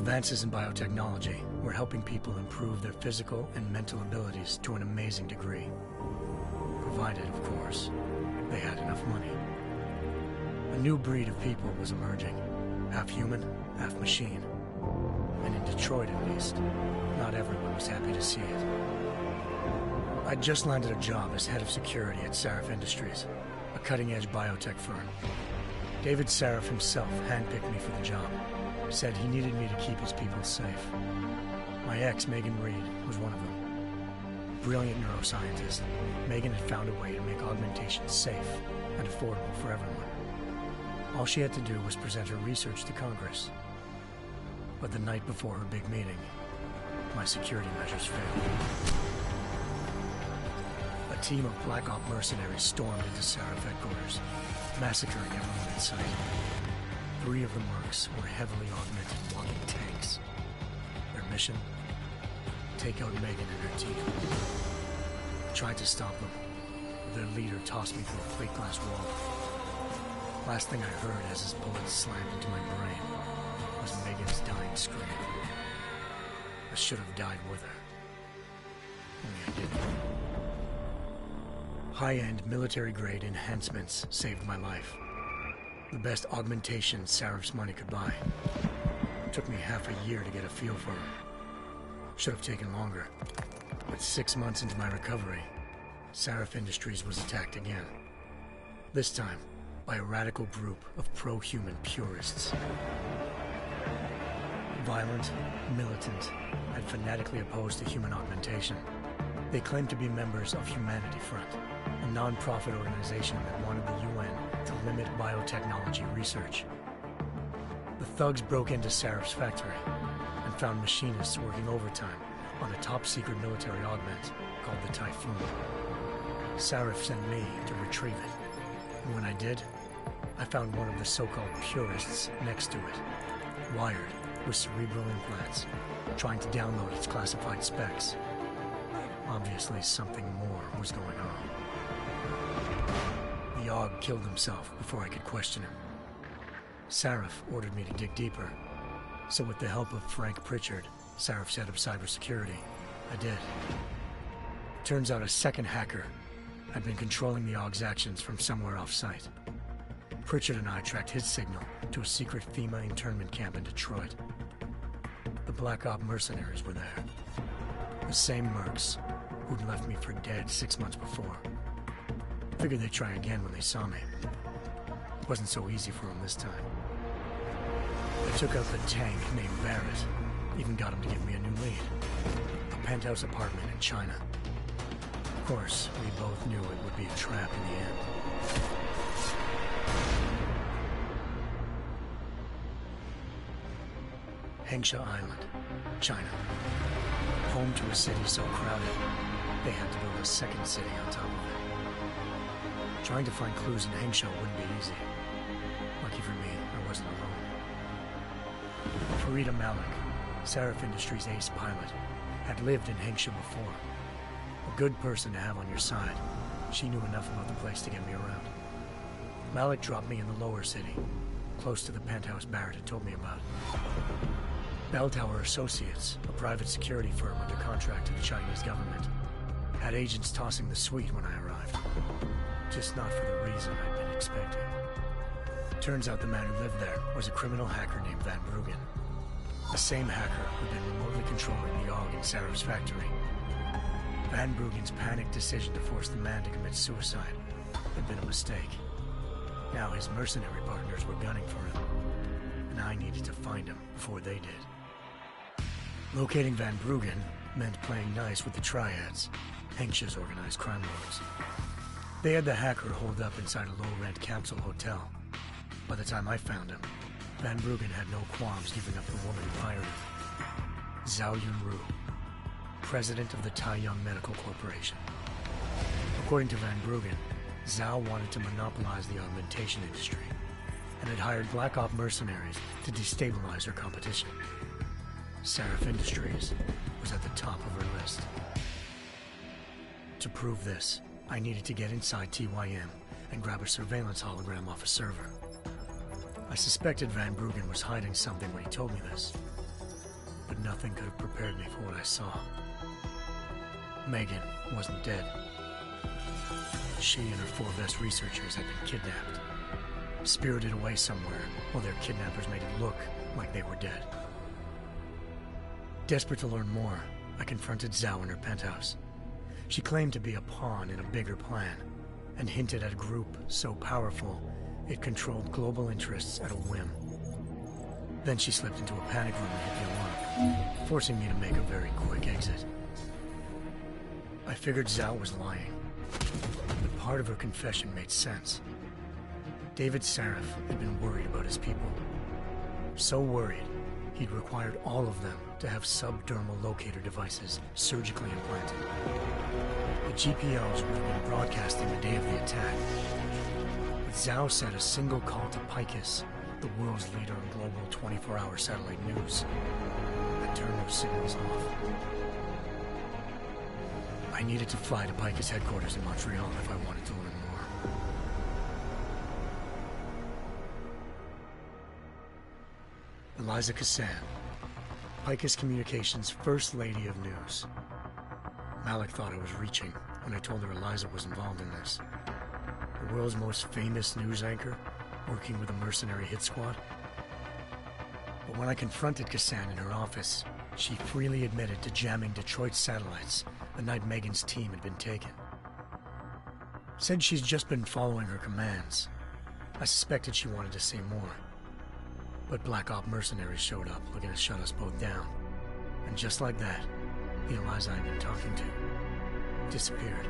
Advances in biotechnology were helping people improve their physical and mental abilities to an amazing degree. Provided, of course, they had enough money. A new breed of people was emerging, half human, half machine. And in Detroit, at least, not everyone was happy to see it. I'd just landed a job as head of security at Sarif Industries, a cutting-edge biotech firm. David Sarif himself handpicked me for the job, said he needed me to keep his people safe. My ex, Megan Reed, was one of them. Brilliant neuroscientist, Megan had found a way to make augmentation safe and affordable for everyone. All she had to do was present her research to Congress. But the night before her big meeting, my security measures failed. A team of Black Op mercenaries stormed into Sarif headquarters, massacring everyone in sight. 3 of the mercs were heavily augmented walking tanks. Their mission? Take out Megan and her team. I tried to stop them, but their leader tossed me through a plate glass wall. Last thing I heard as his bullets slammed into my brain was Megan's dying scream. I should have died with her. Only I didn't. High-end military-grade enhancements saved my life. The best augmentation Sarif's money could buy. It took me half a year to get a feel for her. Should have taken longer. But 6 months into my recovery, Sarif Industries was attacked again. This time, by a radical group of pro-human purists. Violent, militant, and fanatically opposed to human augmentation. They claimed to be members of Humanity Front, a non-profit organization that wanted the UN to limit biotechnology research. The thugs broke into Sarif's factory and found machinists working overtime on a top-secret military augment called the Typhoon. Sarif sent me to retrieve it, and when I did, I found one of the so-called purists next to it, wired with cerebral implants, trying to download its classified specs. Obviously, something more was going on. The AUG killed himself before I could question him. Sarif ordered me to dig deeper, so with the help of Frank Pritchard, Sarif's head of cybersecurity, I did. Turns out a second hacker had been controlling the AUG's actions from somewhere off-site. Pritchard and I tracked his signal to a secret FEMA internment camp in Detroit. The Black Op mercenaries were there. The same mercs who'd left me for dead 6 months before. Figured they'd try again when they saw me. It wasn't so easy for them this time. I took out the tank named Barrett, even got him to give me a new lead. A penthouse apartment in China. Of course, we both knew it would be a trap in the end. Hengsha Island, China. Home to a city so crowded, they had to build a second city on top of it. Trying to find clues in Hengsha wouldn't be easy. Lucky for me, I wasn't alone. Farida Malik, Sarif Industries' ace pilot, had lived in Hengsha before. A good person to have on your side. She knew enough about the place to get me around. Malik dropped me in the lower city, close to the penthouse Barrett had told me about. Bell Tower Associates, a private security firm under contract to the Chinese government, had agents tossing the suite when I arrived. Just not for the reason I'd been expecting. Turns out the man who lived there was a criminal hacker named Van Bruggen. The same hacker who'd been remotely controlling the AUG in Sarif's factory. Van Bruggen's panicked decision to force the man to commit suicide had been a mistake. Now his mercenary partners were gunning for him, and I needed to find him before they did. Locating Van Bruggen meant playing nice with the Triads, Hengsha's organized crime lords. They had the hacker holed up inside a low-rent capsule hotel. By the time I found him, Van Bruggen had no qualms giving up the woman who hired him. Zhao Yunru, president of the Taiyang Medical Corporation. According to Van Bruggen, Zhao wanted to monopolize the augmentation industry and had hired Black Op mercenaries to destabilize her competition. Sarif Industries was at the top of her list. To prove this, I needed to get inside TYM and grab a surveillance hologram off a server. I suspected Van Bruggen was hiding something when he told me this. nothing could have prepared me for what I saw. Megan wasn't dead. She and her 4 best researchers had been kidnapped, spirited away somewhere while their kidnappers made it look like they were dead. Desperate to learn more, I confronted Zhao in her penthouse. She claimed to be a pawn in a bigger plan, and hinted at a group so powerful it controlled global interests at a whim. Then she slipped into a panic room and hit the alarm, forcing me to make a very quick exit. I figured Zhao was lying, but part of her confession made sense. David Sarif had been worried about his people. So worried, he'd required all of them to have subdermal locator devices surgically implanted. The GPOs would have been broadcasting the day of the attack. But Zhao said a single call to Picus, the world's leader in global 24-hour satellite news, had turned those signals off. I needed to fly to Picus headquarters in Montreal if I wanted to learn more. Eliza Cassan, Picus Communications' First Lady of News. Malik thought I was reaching when I told her Eliza was involved in this. The world's most famous news anchor, working with a mercenary hit squad. But when I confronted Cassan in her office, she freely admitted to jamming Detroit's satellites the night Megan's team had been taken. Said she's just been following her commands. I suspected she wanted to say more. But Black Op mercenaries showed up looking to shut us both down. And just like that, the Eliza I'd been talking to disappeared.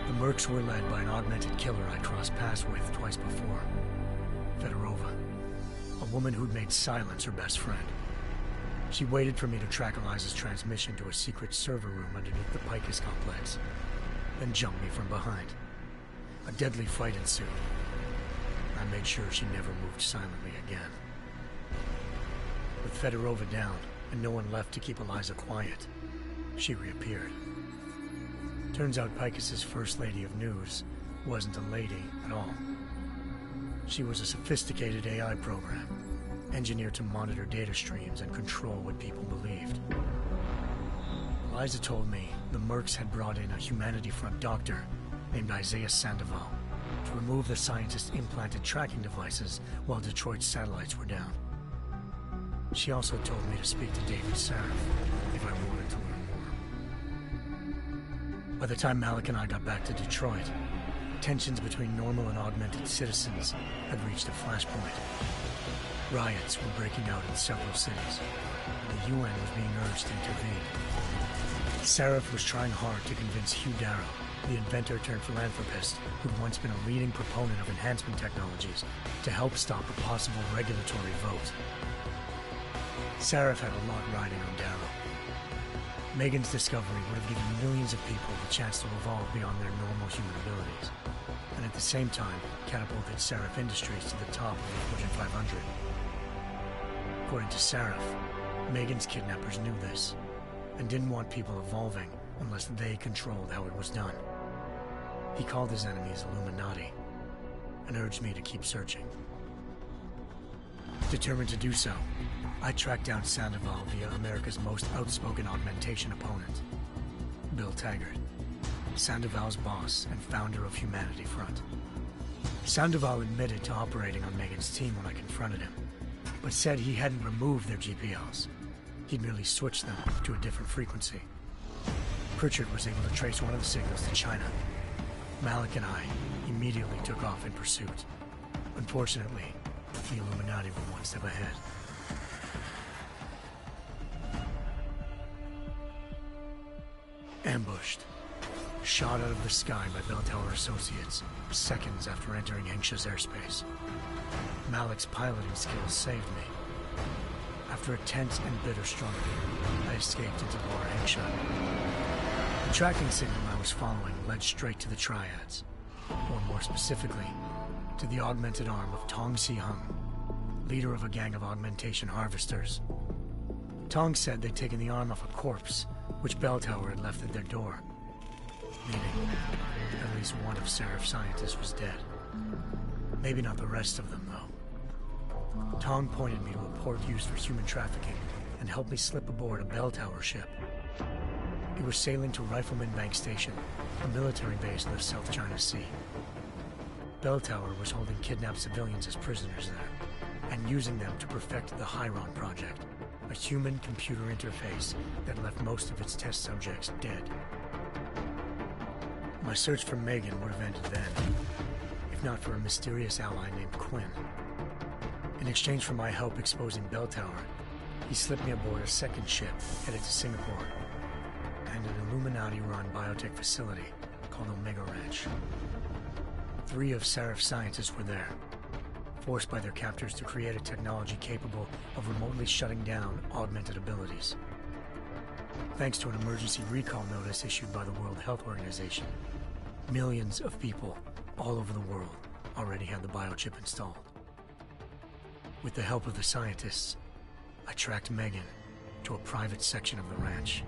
The mercs were led by an augmented killer I crossed paths with twice before, Fedorova, a woman who'd made silence her best friend. She waited for me to track Eliza's transmission to a secret server room underneath the Picus complex, then jumped me from behind. A deadly fight ensued. I made sure she never moved silently again. With Fedorova down, and no one left to keep Eliza quiet, she reappeared. Turns out Picus's First Lady of News wasn't a lady at all. She was a sophisticated AI program, engineered to monitor data streams and control what people believed. Eliza told me the mercs had brought in a Humanity Front doctor named Isaiah Sandoval to remove the scientist's implanted tracking devices while Detroit's satellites were down. She also told me to speak to David Sarif if I wanted to learn more. By the time Malik and I got back to Detroit, tensions between normal and augmented citizens had reached a flashpoint. Riots were breaking out in several cities, and the UN was being urged to intervene. Sarif was trying hard to convince Hugh Darrow, the inventor-turned-philanthropist who'd once been a leading proponent of enhancement technologies, to help stop a possible regulatory vote. Sarif had a lot riding on Darrow. Megan's discovery would have given millions of people the chance to evolve beyond their normal human abilities, and at the same time catapulted Sarif Industries to the top of the Fortune 500. According to Sarif, Megan's kidnappers knew this, and didn't want people evolving unless they controlled how it was done. He called his enemies Illuminati, and urged me to keep searching. Determined to do so, I tracked down Sandoval via America's most outspoken augmentation opponent, Bill Taggart, Sandoval's boss and founder of Humanity Front. Sandoval admitted to operating on Megan's team when I confronted him, but said he hadn't removed their GPOs. He'd merely switched them to a different frequency. Pritchard was able to trace one of the signals to China. Malik and I immediately took off in pursuit. Unfortunately, the Illuminati were one step ahead. Ambushed. Shot out of the sky by Bell Tower Associates, seconds after entering Hengsha's airspace. Malik's piloting skills saved me. After a tense and bitter struggle, I escaped into Lower Hengsha. The tracking signal I was following led straight to the Triads, or more specifically, to the augmented arm of Tong Si-hung, leader of a gang of augmentation harvesters. Tong said they'd taken the arm off a corpse, which Bell Tower had left at their door, meaning at least one of Sarif's scientists was dead. Maybe not the rest of them, though. Tong pointed me to a port used for human trafficking and helped me slip aboard a bell tower ship. It was sailing to Rifleman Bank Station, a military base in the South China Sea. Bell Tower was holding kidnapped civilians as prisoners there, and using them to perfect the Chiron Project, a human-computer interface that left most of its test subjects dead. My search for Megan would have ended then, if not for a mysterious ally named Quinn. In exchange for my help exposing Bell Tower, he slipped me aboard a second ship headed to Singapore and an Illuminati-run biotech facility called Omega Ranch. 3 of Seraph's scientists were there, forced by their captors to create a technology capable of remotely shutting down augmented abilities. Thanks to an emergency recall notice issued by the World Health Organization, millions of people all over the world already had the biochip installed. With the help of the scientists, I tracked Megan to a private section of the ranch.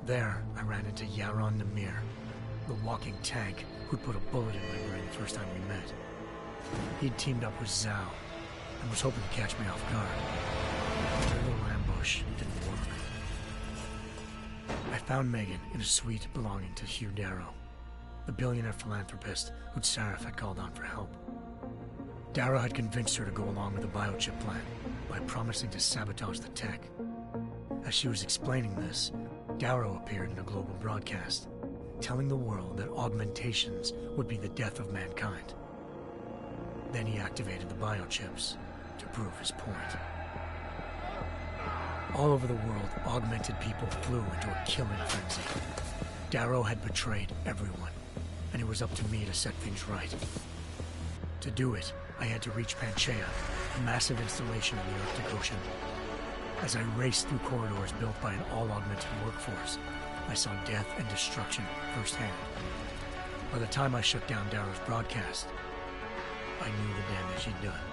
There, I ran into Yaron Namir, the walking tank who'd put a bullet in my brain the first time we met. He'd teamed up with Zhao and was hoping to catch me off guard. But their little ambush didn't work. I found Megan in a suite belonging to Hugh Darrow, the billionaire philanthropist who'd Seraph had called on for help. Darrow had convinced her to go along with the biochip plan by promising to sabotage the tech. As she was explaining this, Darrow appeared in a global broadcast, telling the world that augmentations would be the death of mankind. Then he activated the biochips to prove his point. All over the world, augmented people flew into a killing frenzy. Darrow had betrayed everyone, and it was up to me to set things right. To do it, I had to reach Panchaea, a massive installation in the Arctic Ocean. As I raced through corridors built by an all-augmented workforce, I saw death and destruction firsthand. By the time I shut down Darrow's broadcast, I knew the damage he'd done.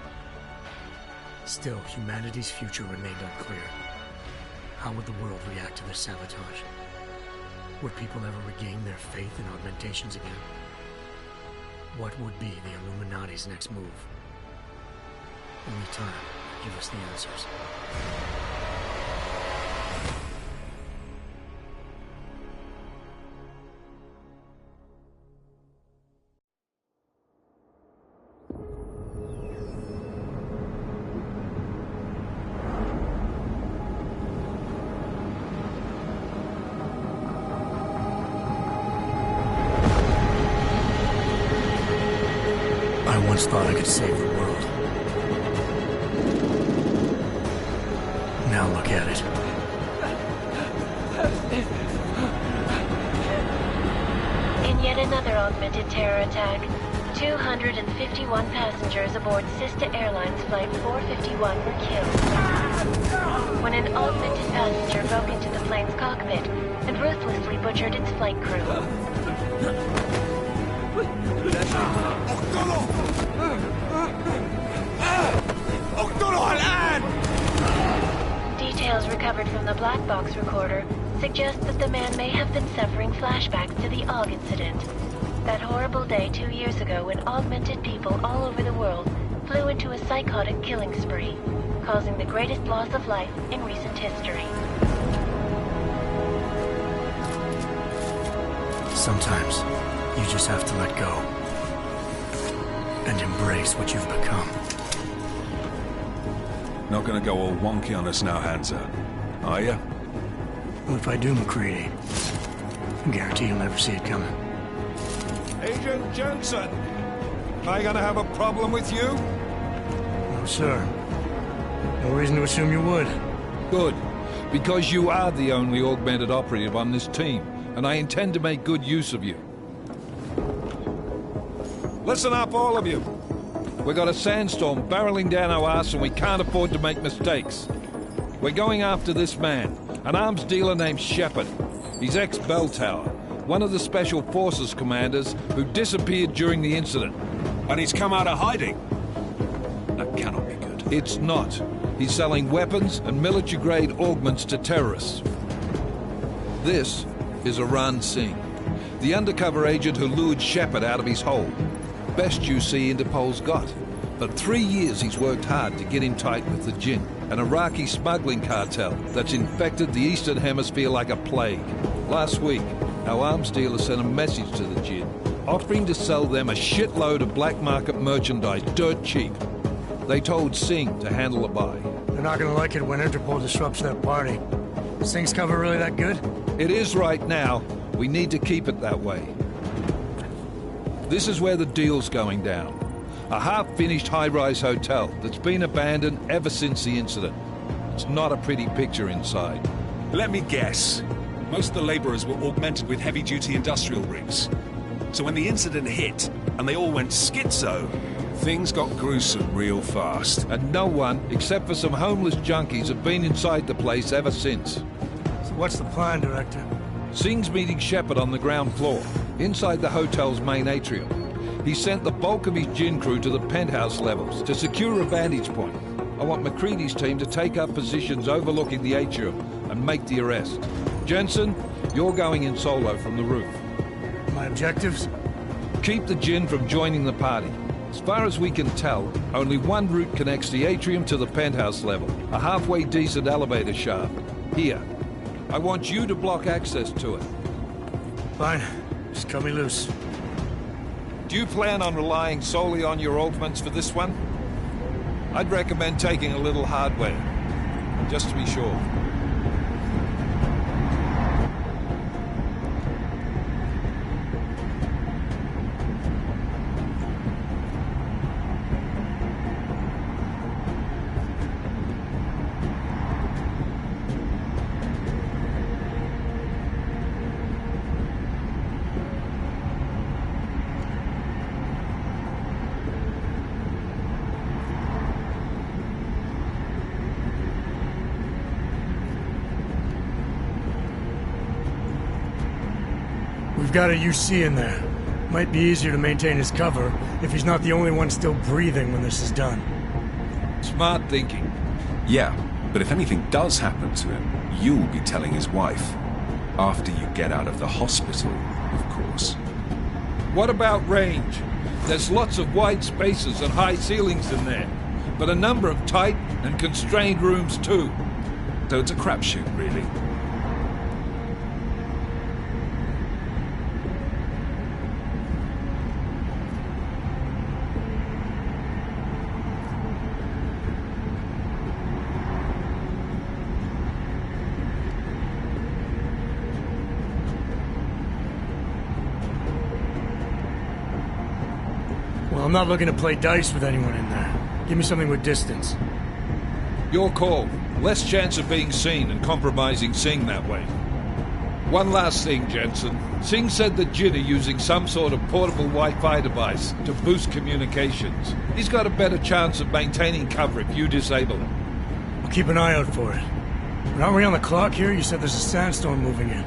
Still, humanity's future remained unclear. How would the world react to this sabotage? Would people ever regain their faith in augmentations again? What would be the Illuminati's next move? Only time will give us the answers. I once thought I could save the world. Now look at it. In yet another augmented terror attack, 251 passengers aboard sister airlines Flight 451 were killed when an augmented passenger broke into the plane's cockpit and ruthlessly butchered its flight crew. Details recovered from the black box recorder suggest that the man may have been suffering flashbacks to the AUG incident. That horrible day 2 years ago when augmented people all over the world flew into a psychotic killing spree, causing the greatest loss of life in recent history. Sometimes, you just have to let go and embrace what you've become. Not gonna go all wonky on us now, Hansa, are you? Well, if I do, McCready, I guarantee you'll never see it coming. Agent Jensen, am I gonna have a problem with you? No, sir. No reason to assume you would. Good, because you are the only augmented operative on this team, and I intend to make good use of you. Listen up, all of you. We got a sandstorm barreling down our arse and we can't afford to make mistakes. We're going after this man, an arms dealer named Shepard. He's ex-Bell Tower, one of the Special Forces commanders who disappeared during the incident. And he's come out of hiding? That cannot be good. It's not. He's selling weapons and military-grade augments to terrorists. This is Aran Singh, the undercover agent who lured Shepard out of his hole. Best you see Interpol's got. For 3 years he's worked hard to get in tight with the Jinn. an Iraqi smuggling cartel that's infected the Eastern Hemisphere like a plague. Last week, our arms dealer sent a message to the Jinn, offering to sell them a shitload of black market merchandise dirt cheap. They told Singh to handle the buy. They're not gonna like it when Interpol disrupts their party. Is Singh's cover really that good? It is right now. We need to keep it that way. This is where the deal's going down. A half-finished high-rise hotel that's been abandoned ever since the incident. It's not a pretty picture inside. Let me guess. Most of the laborers were augmented with heavy-duty industrial rigs. So when the incident hit, and they all went schizo, things got gruesome real fast. And no one, except for some homeless junkies, have been inside the place ever since. So what's the plan, Director? Singh's meeting Shepard on the ground floor, inside the hotel's main atrium. He sent the bulk of his Jinn crew to the penthouse levels to secure a vantage point. I want McCready's team to take up positions overlooking the atrium and make the arrest. Jensen, you're going in solo from the roof. My objectives? Keep the Jinn from joining the party. As far as we can tell, only one route connects the atrium to the penthouse level, a halfway decent elevator shaft. Here. I want you to block access to it. Fine. Just cut me loose. Do you plan on relying solely on your augments for this one? I'd recommend taking a little hardware, just to be sure. We've got a UC in there. Might be easier to maintain his cover if he's not the only one still breathing when this is done. Smart thinking. Yeah, but if anything does happen to him, you'll be telling his wife. After you get out of the hospital, of course. What about range? There's lots of wide spaces and high ceilings in there, but a number of tight and constrained rooms too. So it's a crapshoot, really. Well, I'm not looking to play dice with anyone in there. Give me something with distance. Your call. Less chance of being seen and compromising Singh that way. One last thing, Jensen. Singh said the Jinn are using some sort of portable Wi-Fi device to boost communications. He's got a better chance of maintaining cover if you disable it. I'll keep an eye out for it. But aren't we on the clock here? You said there's a sandstorm moving in.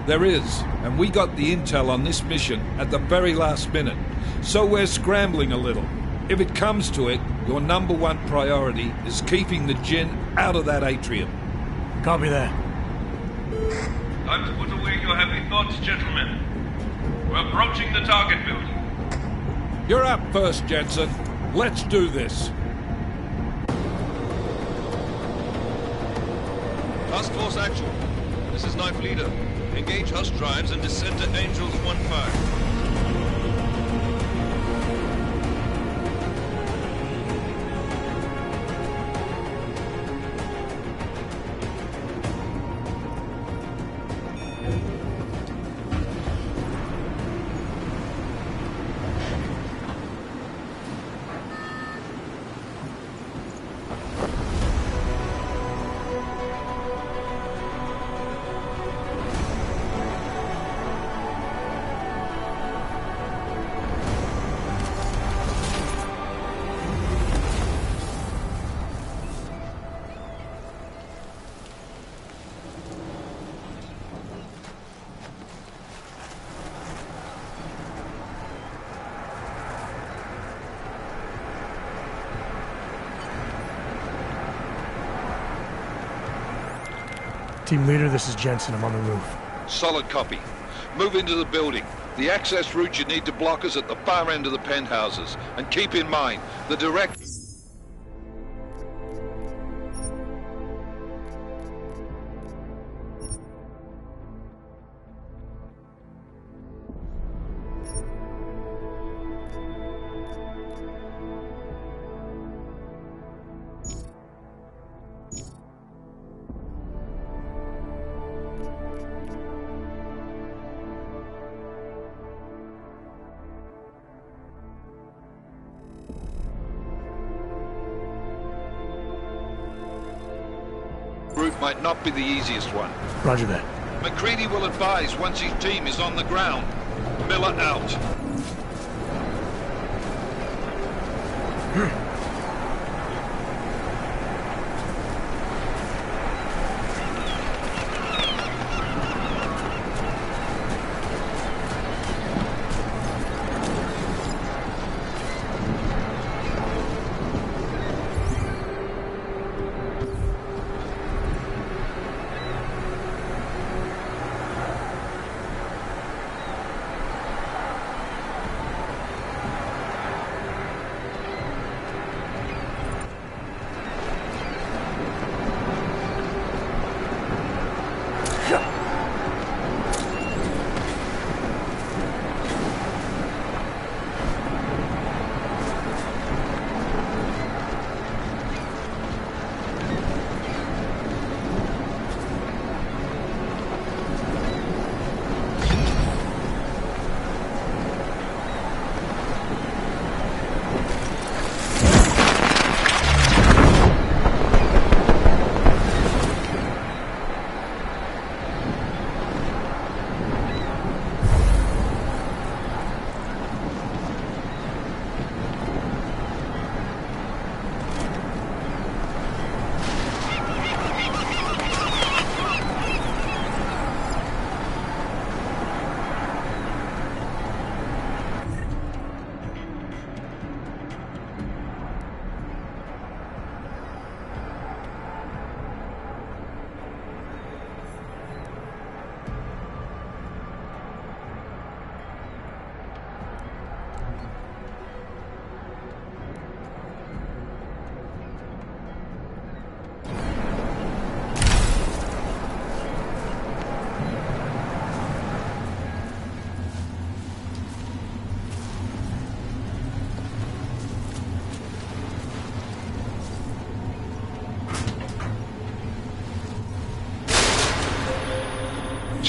There is, and we got the intel on this mission at the very last minute. So we're scrambling a little. If it comes to it, your number one priority is keeping the Jinn out of that atrium. Copy that. Time to put away your heavy thoughts, gentlemen. We're approaching the target building. You're up first, Jensen. Let's do this. Task Force Actual. This is Knife Leader. Engage Hush drives and descend to Angels 1-5. Team leader, this is Jensen. I'm on the roof. Solid copy. Move into the building. The access route you need to block is at the far end of the penthouses. And keep in mind, the direct... might not be the easiest one. Roger that. McCready will advise once his team is on the ground. Miller out.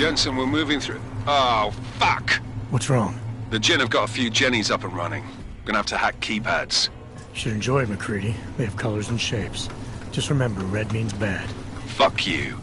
Jensen, we're moving through... Oh, fuck! What's wrong? The Jinn have got a few Jennies up and running. Gonna have to hack keypads. You should enjoy it, McCready. They have colors and shapes. Just remember, red means bad. Fuck you.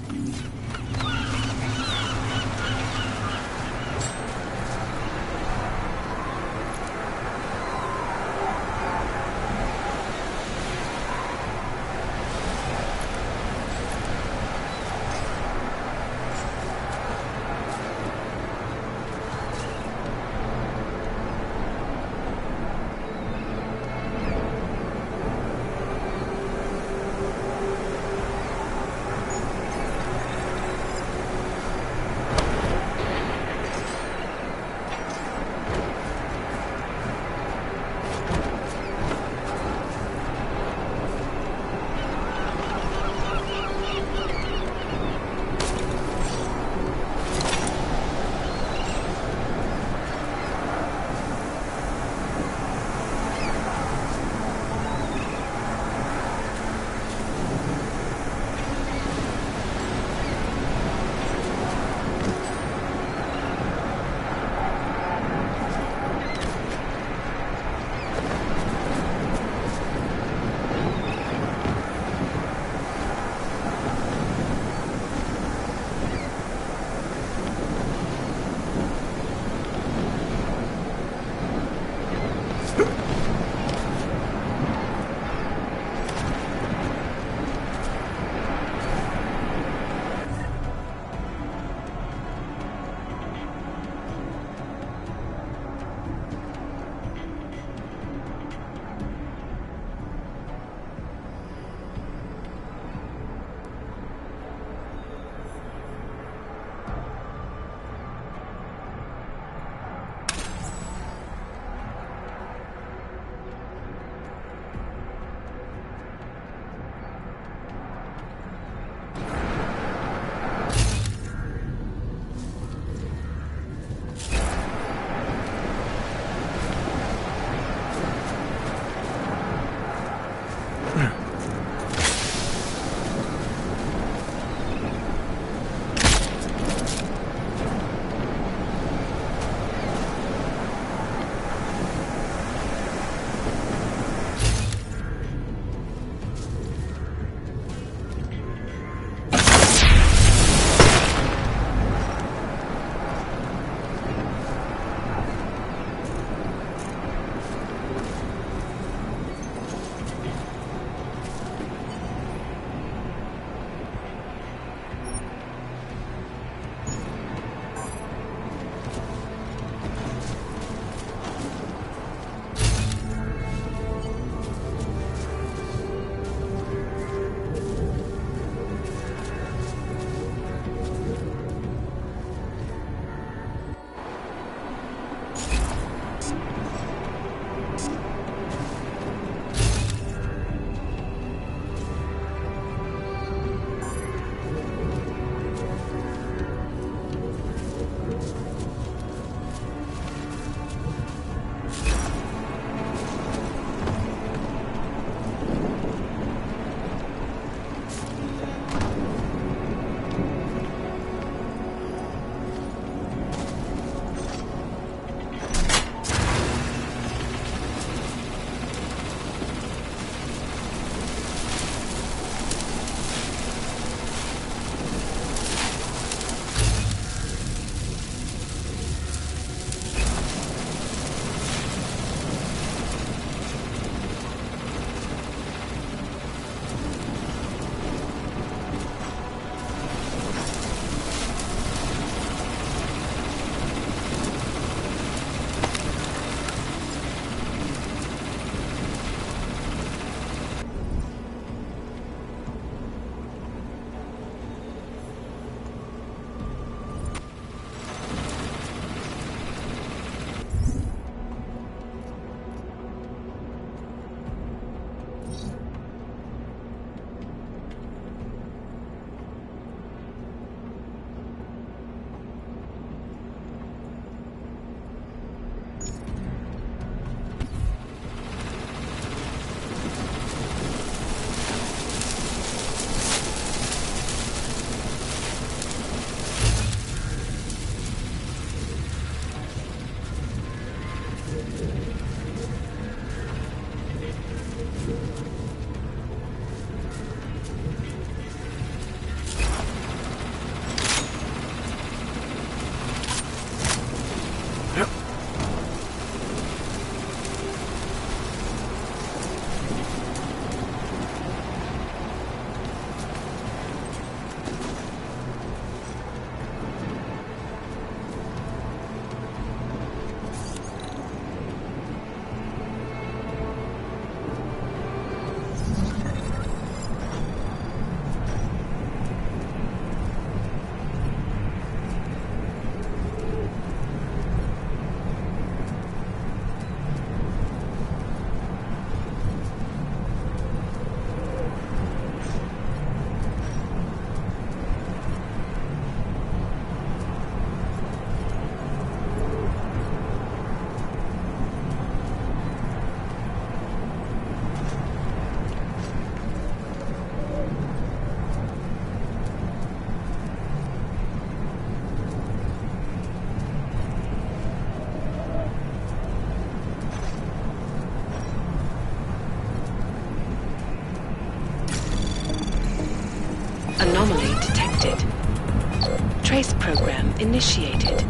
initiated.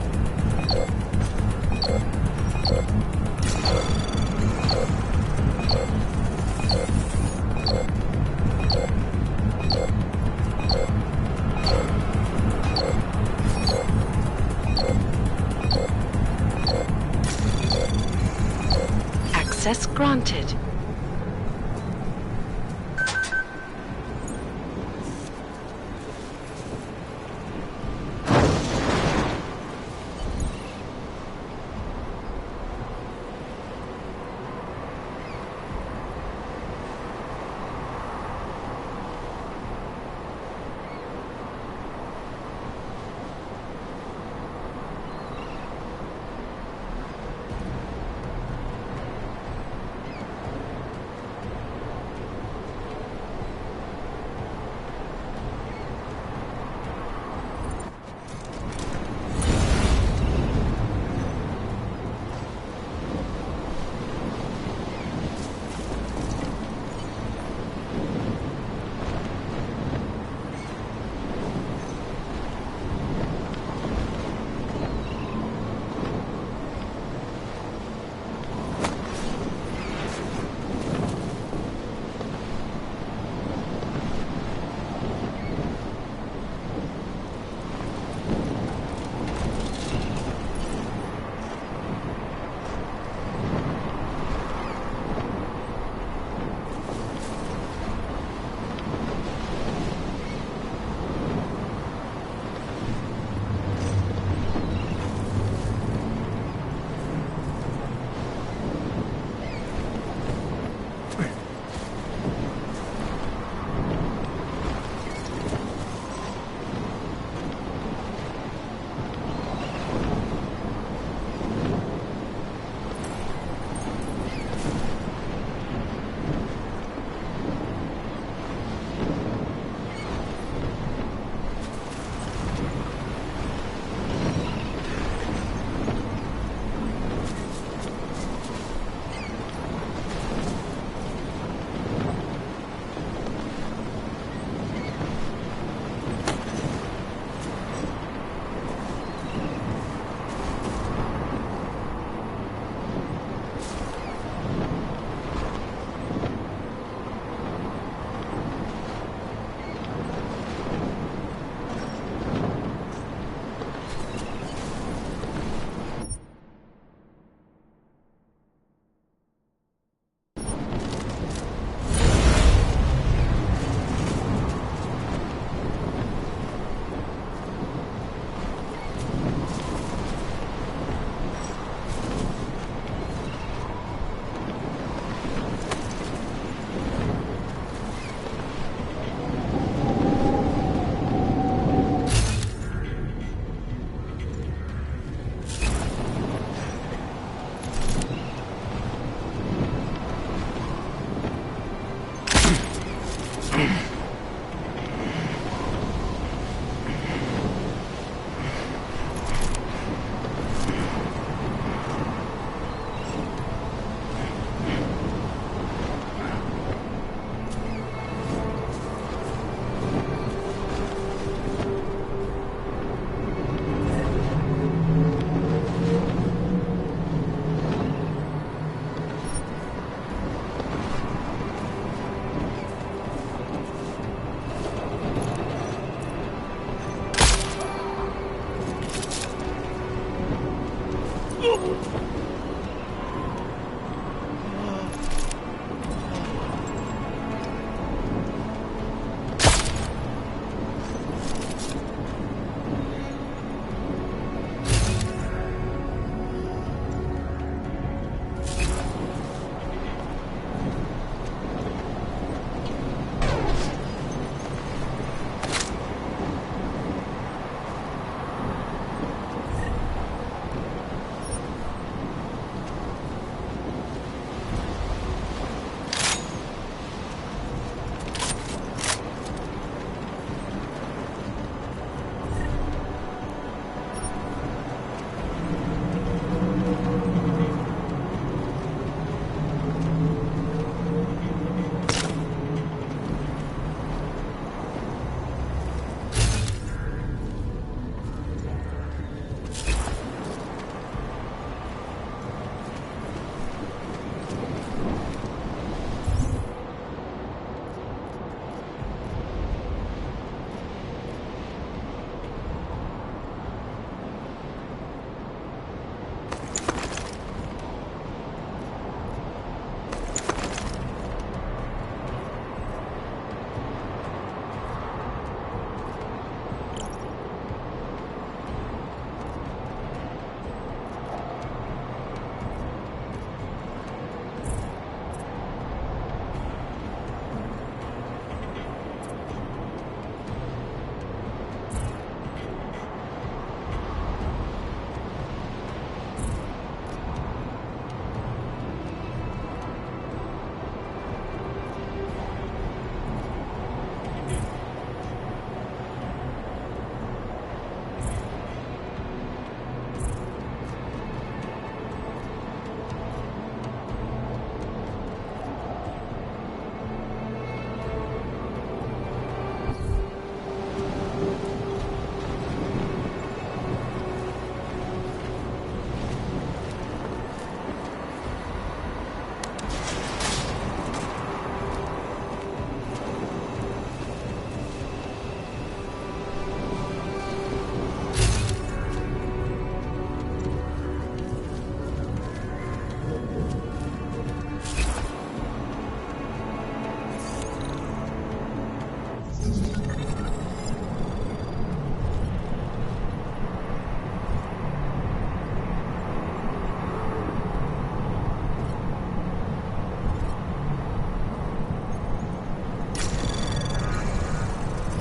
Access granted.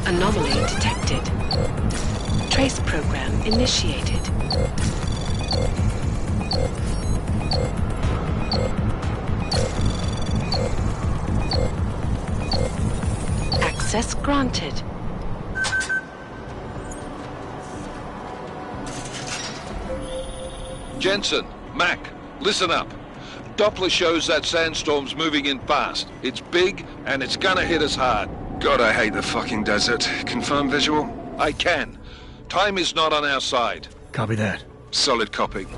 Anomaly detected. Trace program initiated. Access granted. Jensen, Mac, listen up. Doppler shows that sandstorm's moving in fast. It's big, and it's gonna hit us hard. God, I hate the fucking desert. Confirm visual? I can. Time is not on our side. Copy that. Solid copy.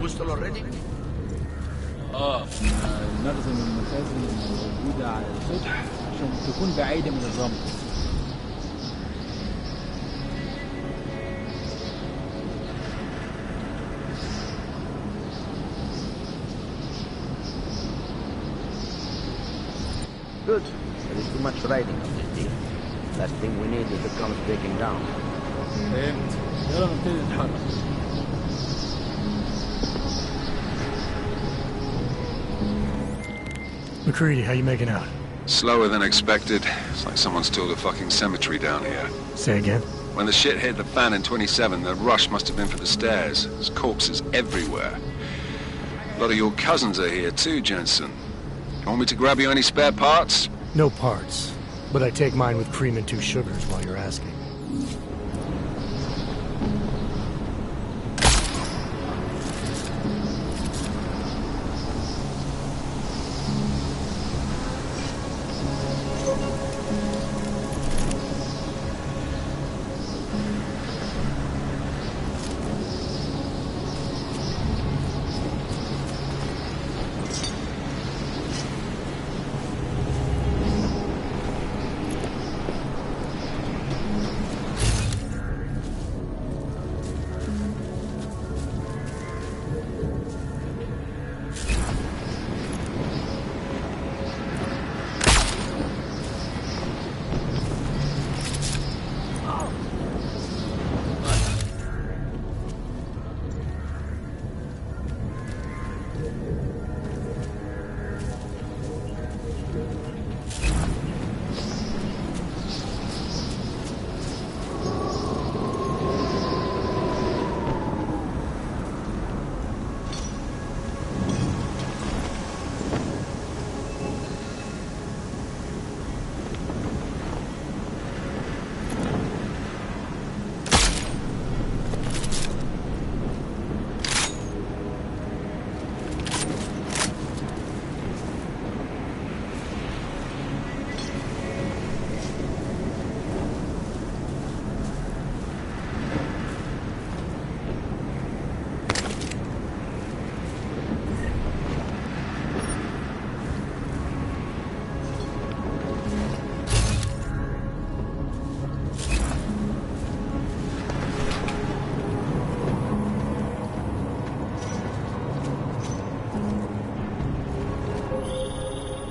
وصلوا already؟ نخزن المخازن الموجودة على السطح عشان تكون بعيدة من الرمل. Good. There is too much riding on this deal. Last thing we need is the comes breaking down. فهمت. يلا نبتدي نتحرك. McCready, how you making out? Slower than expected. It's like someone's tilled a fucking cemetery down here. Say again? When the shit hit the fan in 27, the rush must have been for the stairs. There's corpses everywhere. A lot of your cousins are here too, Jensen. You want me to grab you any spare parts? No parts. But I take mine with cream and 2 sugars while you're asking.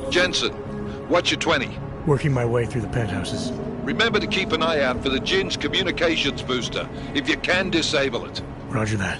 Jensen, what's your 20? Working my way through the penthouses. Remember to keep an eye out for the Jin's communications booster. If you can, disable it. Roger that.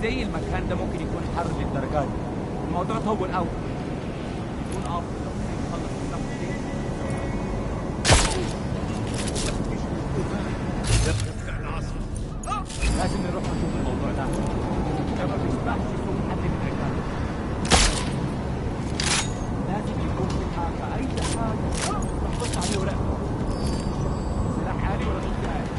ازاي المكان ده ممكن يكون حر للدرجات دي؟ الموضوع طول قوي. يكون افضل لو كان يخلص الصف دي. لازم نروح نشوف الموضوع ده. ده ما بيسمحش يكون حد من الرجاله. لازم يكون في حاجه، اي حاجه. روح بص عليه وراقبه. سلاح عالي ولا ضد عالي؟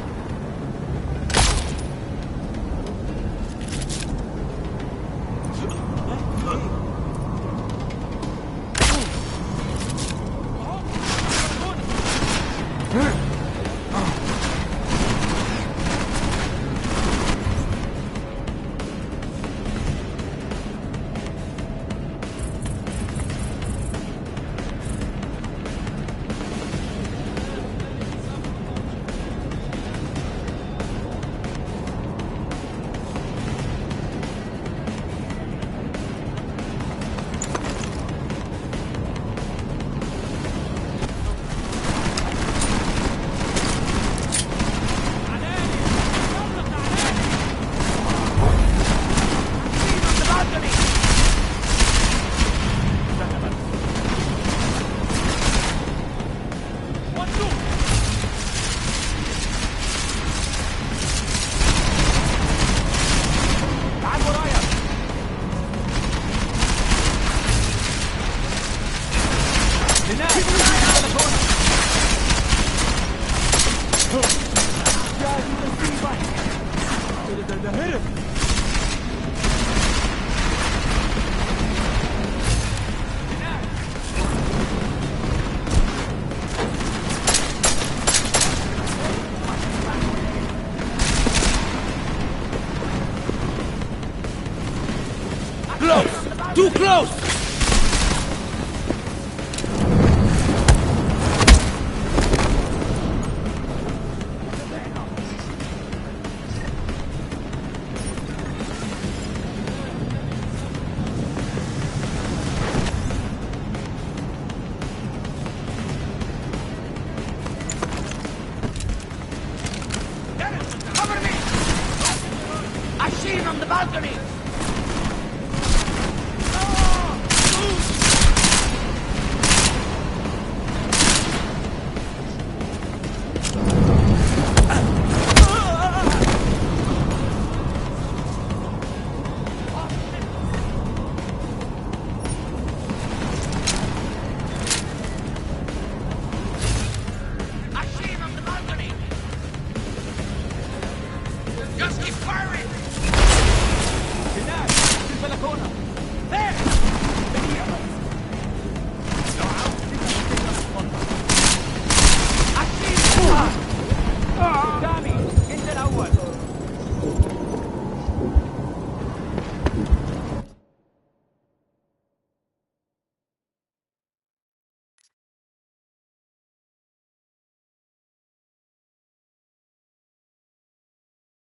Too close! Cover me! I see him on the balcony!